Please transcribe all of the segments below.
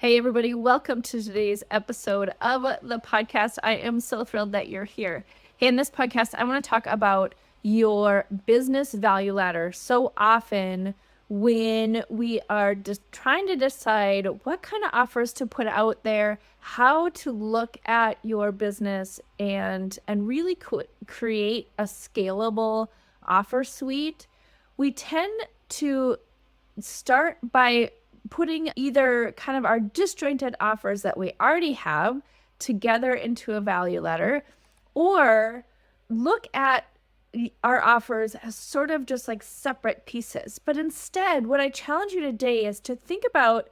Hey, everybody, welcome to today's episode of the podcast. I am so thrilled that you're here. Hey, in this podcast, I want to talk about your business value ladder. So often, when we are just trying to decide what kind of offers to put out there, how to look at your business and really create a scalable offer suite, we tend to start by putting either kind of our disjointed offers that we already have together into a value ladder, or look at our offers as sort of just like separate pieces. But instead, what I challenge you today is to think about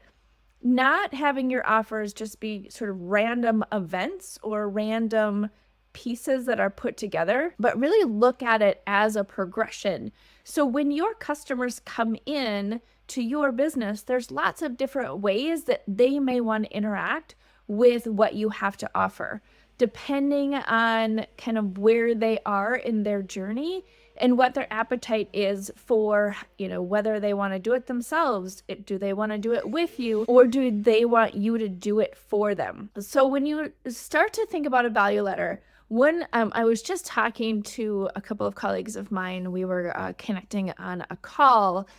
not having your offers just be sort of random events or random pieces that are put together, but really look at it as a progression. So when your customers come in to your business, there's lots of different ways that they may want to interact with what you have to offer, depending on kind of where they are in their journey and what their appetite is for, whether they want to do it themselves, do they want to do it with you, or do they want you to do it for them? So when you start to think about a value ladder, I was just talking to a couple of colleagues of mine. We were connecting on a call,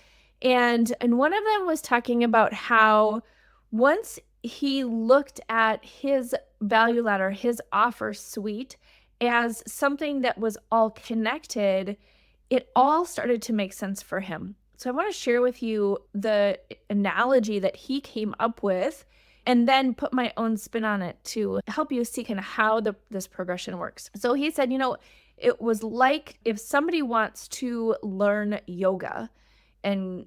and one of them was talking about how once he looked at his value ladder, his offer suite, as something that was all connected, it all started to make sense for him. So I want to share with you the analogy that he came up with and then put my own spin on it to help you see kind of how this progression works. So he said, it was like if somebody wants to learn yoga and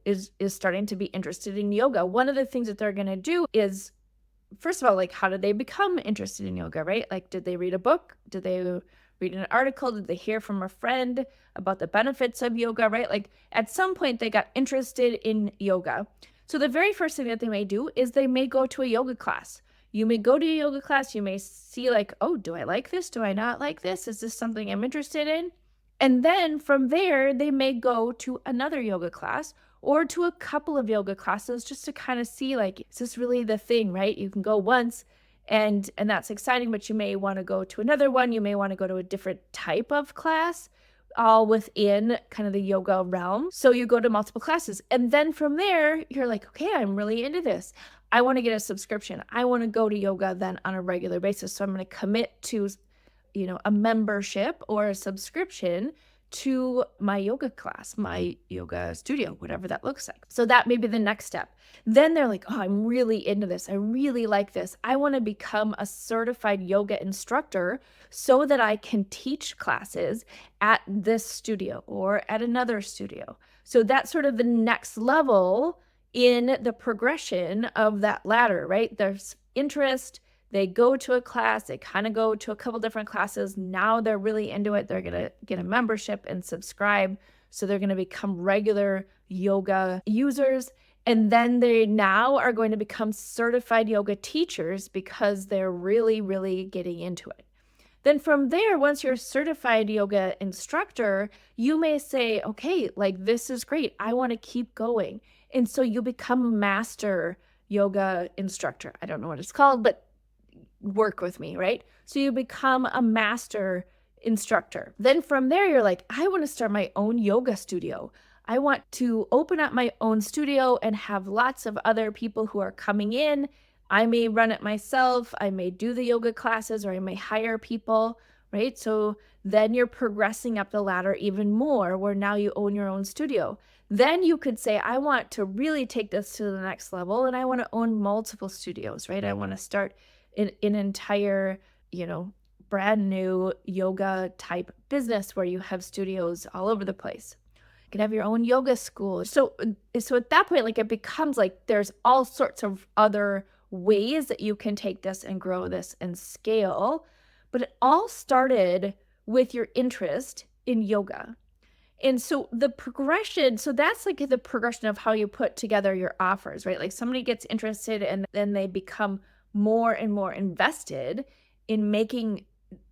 is starting to be interested in yoga. One of the things that they're going to do is, first of all, like, how did they become interested in yoga, right? Like, did they read a book? Did they read an article? Did they hear from a friend about the benefits of yoga, right? Like, at some point they got interested in yoga. So the very first thing that they may do is they may go to a yoga class. You may go to a yoga class. You may see like, oh, do I like this? Do I not like this? Is this something I'm interested in? And then from there, they may go to another yoga class or to a couple of yoga classes just to kind of see, like, is this really the thing, right? You can go once and that's exciting, but you may want to go to another one. You may want to go to a different type of class, all within kind of the yoga realm. So you go to multiple classes. And then from there, you're like, okay, I'm really into this. I want to get a subscription. I want to go to yoga then on a regular basis. So I'm going to commit to a membership or a subscription to my yoga class, my yoga studio, whatever that looks like. So that may be the next step. Then they're like, oh, I'm really into this. I really like this. I want to become a certified yoga instructor so that I can teach classes at this studio or at another studio. So that's sort of the next level in the progression of that ladder, right? There's interest. They go to a class, they kind of go to a couple different classes. Now they're really into it. They're going to get a membership and subscribe. So they're going to become regular yoga users. And then they now are going to become certified yoga teachers because they're really, really getting into it. Then from there, once you're a certified yoga instructor, you may say, okay, like, this is great. I want to keep going. And so you become a master yoga instructor. I don't know what it's called, but work with me, right? So you become a master instructor. Then from there, you're like, I want to start my own yoga studio. I want to open up my own studio and have lots of other people who are coming in. I may run it myself. I may do the yoga classes, or I may hire people, right? So then you're progressing up the ladder even more, where now you own your own studio. Then you could say, I want to really take this to the next level, and I want to own multiple studios, right? I want to start an entire, brand new yoga type business where you have studios all over the place. You can have your own yoga school. So at that point, like, it becomes like there's all sorts of other ways that you can take this and grow this and scale. But it all started with your interest in yoga. And so the progression, so that's like the progression of how you put together your offers, right? Like, somebody gets interested and then they become more and more invested in making,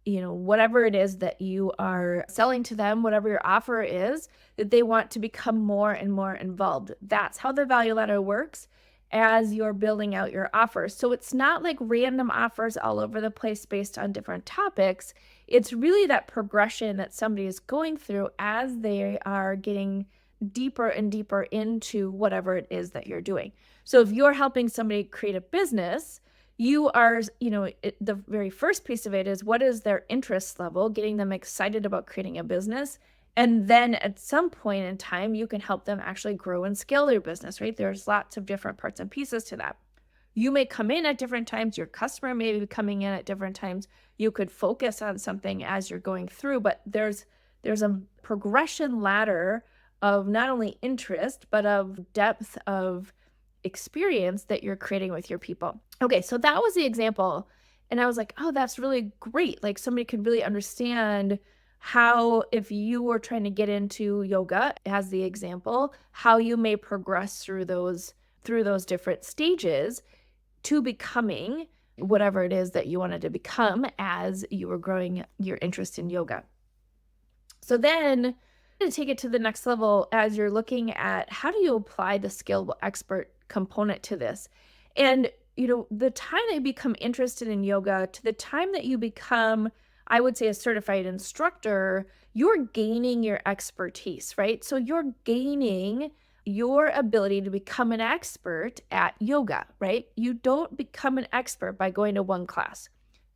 whatever it is that you are selling to them, whatever your offer is, that they want to become more and more involved. That's how the value ladder works. as you're building out your offers. So it's not like random offers all over the place based on different topics. It's really that progression that somebody is going through as they are getting deeper and deeper into whatever it is that you're doing. So if you're helping somebody create a business, you are, the very first piece of it is what is their interest level, getting them excited about creating a business. And then at some point in time, you can help them actually grow and scale their business, right? There's lots of different parts and pieces to that. You may come in at different times. Your customer may be coming in at different times. You could focus on something as you're going through, but there's a progression ladder of not only interest, but of depth of experience that you're creating with your people. Okay, so that was the example. And I was like, oh, that's really great. Like somebody could really understand how, if you were trying to get into yoga as the example, how you may progress through those different stages to becoming whatever it is that you wanted to become as you were growing your interest in yoga. So then to take it to the next level, as you're looking at how do you apply the scalable expert component to this, and the time that you become interested in yoga to the time that you become, I would say, a certified instructor, you're gaining your expertise, right? So you're gaining your ability to become an expert at yoga, right? You don't become an expert by going to one class.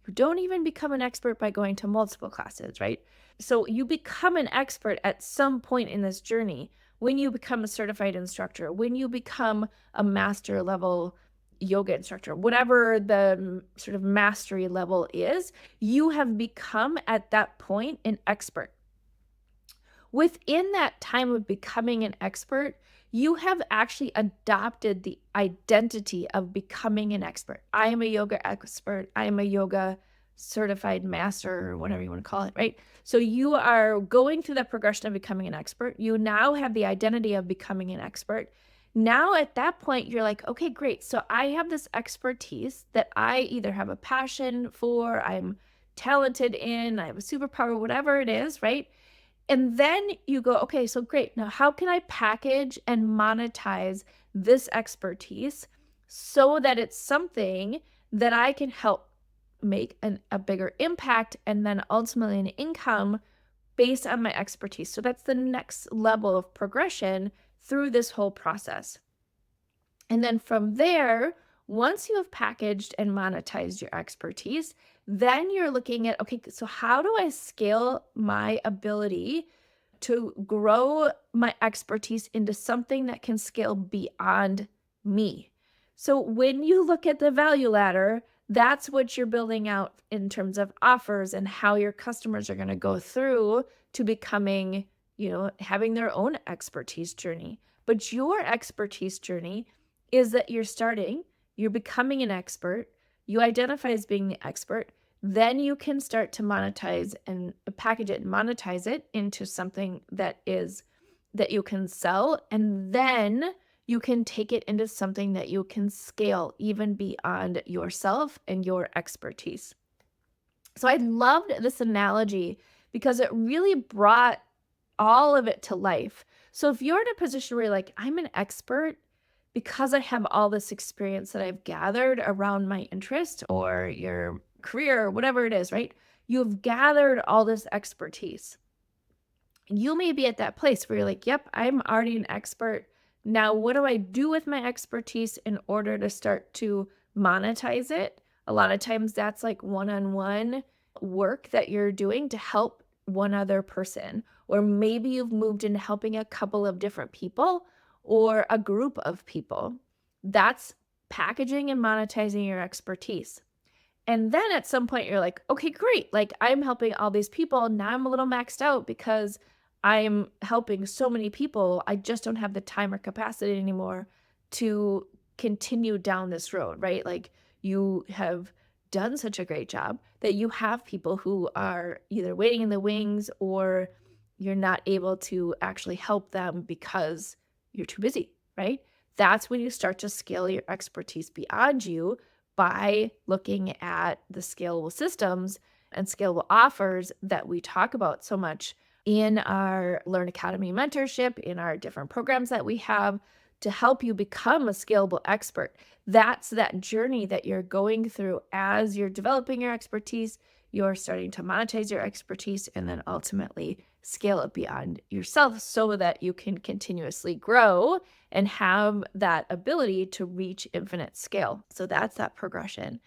You don't even become an expert by going to multiple classes, right? So you become an expert at some point in this journey when you become a certified instructor, when you become a master level yoga instructor, whatever the sort of mastery level is, you have become at that point an expert. Within that time of becoming an expert, you have actually adopted the identity of becoming an expert. I am a yoga expert. I am a yoga certified master, or whatever you want to call it, right? So you are going through that progression of becoming an expert. You now have the identity of becoming an expert. Now at that point, you're like, okay, great. So I have this expertise that I either have a passion for, I'm talented in, I have a superpower, whatever it is, right? And then you go, okay, so great. Now, how can I package and monetize this expertise so that it's something that I can help make a bigger impact and then ultimately an income based on my expertise? So that's the next level of progression through this whole process. And then from there, once you have packaged and monetized your expertise, then you're looking at, okay, so how do I scale my ability to grow my expertise into something that can scale beyond me? So when you look at the value ladder, that's what you're building out in terms of offers and how your customers are going to go through to becoming, having their own expertise journey. But your expertise journey is that you're becoming an expert, you identify as being the expert, then you can start to monetize and package it and monetize it into something that you can sell, and then you can take it into something that you can scale even beyond yourself and your expertise. So I loved this analogy because it really brought all of it to life. So if you're in a position where you're like, I'm an expert because I have all this experience that I've gathered around my interest or your career or whatever it is, right? You've gathered all this expertise. You may be at that place where you're like, yep, I'm already an expert. Now, what do I do with my expertise in order to start to monetize it? A lot of times that's like one-on-one work that you're doing to help one other person. Or maybe you've moved into helping a couple of different people or a group of people. That's packaging and monetizing your expertise. And then at some point you're like, okay, great. Like I'm helping all these people. Now I'm a little maxed out because I'm helping so many people. I just don't have the time or capacity anymore to continue down this road, right? Like you have done such a great job that you have people who are either waiting in the wings or you're not able to actually help them because you're too busy, right? That's when you start to scale your expertise beyond you by looking at the scalable systems and scalable offers that we talk about so much in our Learn Academy mentorship, in our different programs that we have, to help you become a scalable expert. That's that journey that you're going through as you're developing your expertise, you're starting to monetize your expertise, and then ultimately scale it beyond yourself so that you can continuously grow and have that ability to reach infinite scale. So that's that progression.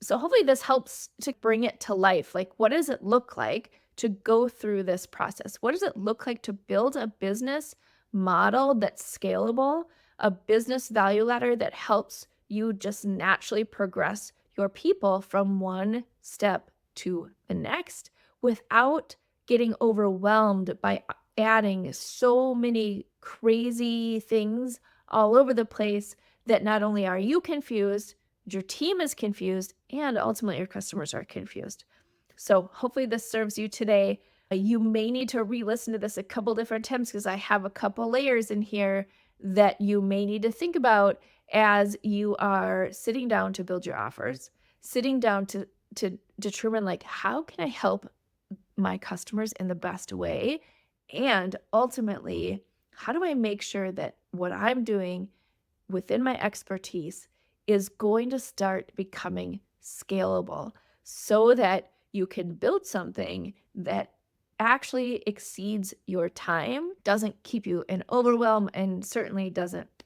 So hopefully this helps to bring it to life. Like, what does it look like to go through this process? What does it look like to build a business model that's scalable, a business value ladder that helps you just naturally progress your people from one step to the next without getting overwhelmed by adding so many crazy things all over the place that not only are you confused, your team is confused, and ultimately your customers are confused. So hopefully this serves you today. You may need to re-listen to this a couple different times because I have a couple layers in here that you may need to think about as you are sitting down to build your offers, sitting down to determine, like, how can I help my customers in the best way? And ultimately, how do I make sure that what I'm doing within my expertise is going to start becoming scalable so that you can build something that actually exceeds your time, doesn't keep you in overwhelm, and certainly doesn't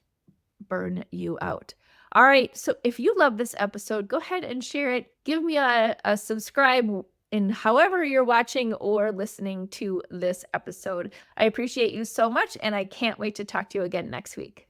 burn you out. All right, so if you love this episode, go ahead and share it. Give me a subscribe in however you're watching or listening to this episode. I appreciate you so much, and I can't wait to talk to you again next week.